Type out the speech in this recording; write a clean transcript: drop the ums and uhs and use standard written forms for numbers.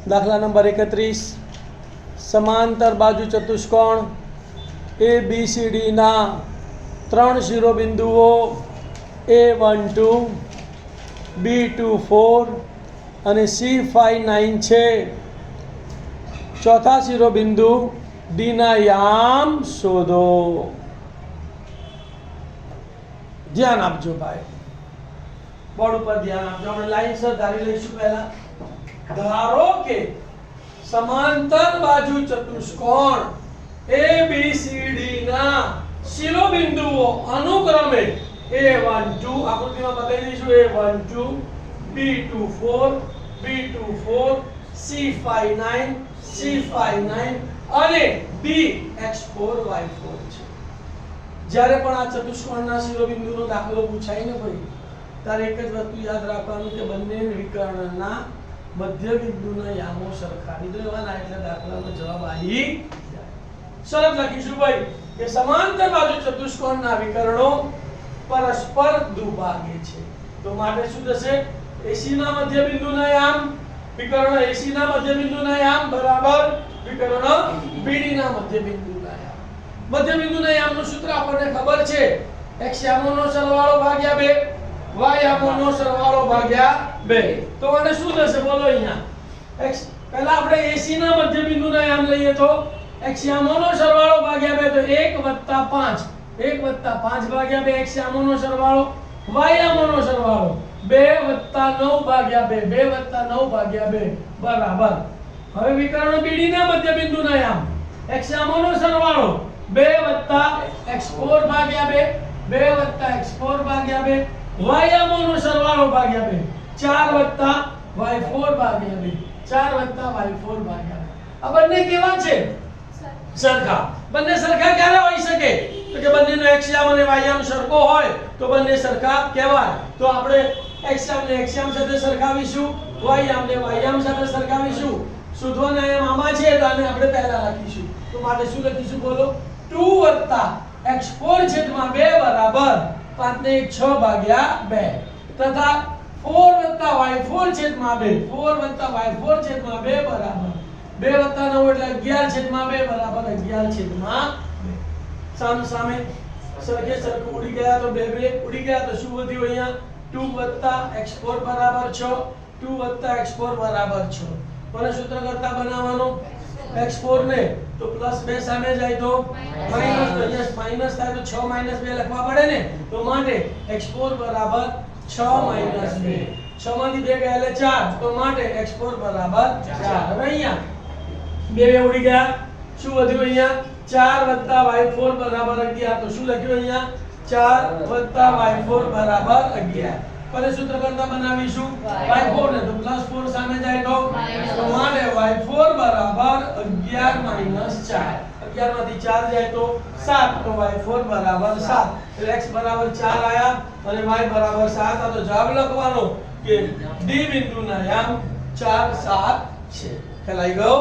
દાખલા નંબર 31 સમાંતર બાજુ ચતુષ્કોણ ABCD ના 3 શિરોબિંદુઓ A12 B24 અને C59 છે. ચોથા શિરોબિંદુ D ના યામ શોધો. ધ્યાન આપજો ભાઈ, બોર્ડ ઉપર ધ્યાન આપજો. આપણે લાઈનસર ધારી લઈશું. પહેલા ધારો કે સમાંતર બાજુ ચતુષ્કોણ ABCD ના શિરોબિંદુઓ અનુક્રમે A12 આકૃતિમાં બતાવી દઈશું A12 B24 B24 C59 અને BX4 Y4 છે. જ્યારે પણ આ ચતુષ્કોણના શિરોબિંદુનો દાખલો પૂછાય ને ભાઈ, ત્યારે એક જ વસ્તુ યાદ રાખવાનું કે બંને વિકર્ણના મધ્ય બિંદુના યામો સરખાવી દેવાના, એટલે દાખલાનો જવાબ આવી જાય. શરત લખીશું ભાઈ કે સમાંતર બાજુ ચતુષ્કોણના વિકર્ણો પરસ્પર દ્વિભાગે છે. તો માટે શું થશે? AC ના મધ્ય બિંદુના યામ વિકર્ણ AC ના મધ્ય બિંદુના યામ બરાબર વિકર્ણ BD ના મધ્ય બિંદુના યામ. મધ્ય બિંદુના યામનું સૂત્ર આપણને ખબર છે, x યામોનો સરવાળો ભાગ્યા 2 y યામોનો સરવાળો ભાગ્યા 2. તો આને શું થશે બોલો? અહીંયા x પહેલા આપણે AC ના મધ્ય બિંદુના યામ લઈએ તો x યામોનો સરવાળો ભાગ્યા 2 તો 1 + 5 ભાગ્યા 2 x યામોનો સરવાળો, y યામોનો સરવાળો 2 + 9 ભાગ્યા 2 ભાગ્યા 2 બરાબર. હવે વિકર્ણ BD ના મધ્ય બિંદુના યામ x યામોનો સરવાળો 2 + x4 ભાગ્યા 2 x4 ભાગ્યા 2 y યામોનો સરવાળો ભાગ્યા 2 4 + y4 ભાગ્યા 2 4 + y4 ભાગ્યા 2. આ બંને કેવા છે? સરખા. બંને સરખા ક્યારે હોઈ શકે? તો કે બંનેનો x યામ અને y યામ સરખો હોય તો બંને સરખા કહેવાય. તો આપણે x યામને x યામ સાથે સરખાવીશું, y યામને y યામ સાથે સરખાવીશું. શોધવાના યામ આમાં છે તો આને આપણે પહેલા લખીશું. તો માટે શું લખીશું બોલો? 2 + x4 / 2 બરાબર 5 ને 1 6 ભાગ્યા 2 તથા 4 + y4 / 2 બરાબર 2 + 9 એટલે 11/2 બરાબર 11/2. સામ સામે સરખે સરખું ઉડી ગયા તો 2 ઉડી ગયા તો શું વધ્યું? અહીંયા 2 + x4 બરાબર 6 2 + x4 બરાબર 6. કોને સૂત્ર કરતા બનાવવાનો? x4 ને તો +2 સામે જાય તો માઈનસ, તો અહીંયા માઈનસ થાય તો 6 - 2 લખવા પડે ને. તો માટે x4 બરાબર 6 - 2. 6 માંથી 2 ગયા એટલે 4 તો માટે x4 બરાબર 4. હવે અહીંયા 2 ઉડી ગયા, શું વધ્યું? અહીંયા 4 + y4 બરાબર 11. તો શું લખ્યું અહીંયા? 4 + y4 બરાબર 11. કોને સૂત્ર કરતા બનાવીશું? y4 ને તો +4 સામે જાય તો માટે y4 બરાબર 11 - 4. 11 માંથી 4 જાય તો 7 તો y4 બરાબર 7. એટલે x બરાબર 4 આયા અને y બરાબર 7. આ તો જવાબ લખવાનો કે D બિંદુના યામ 4 7 છે. ખ્યાલ આવી ગયો?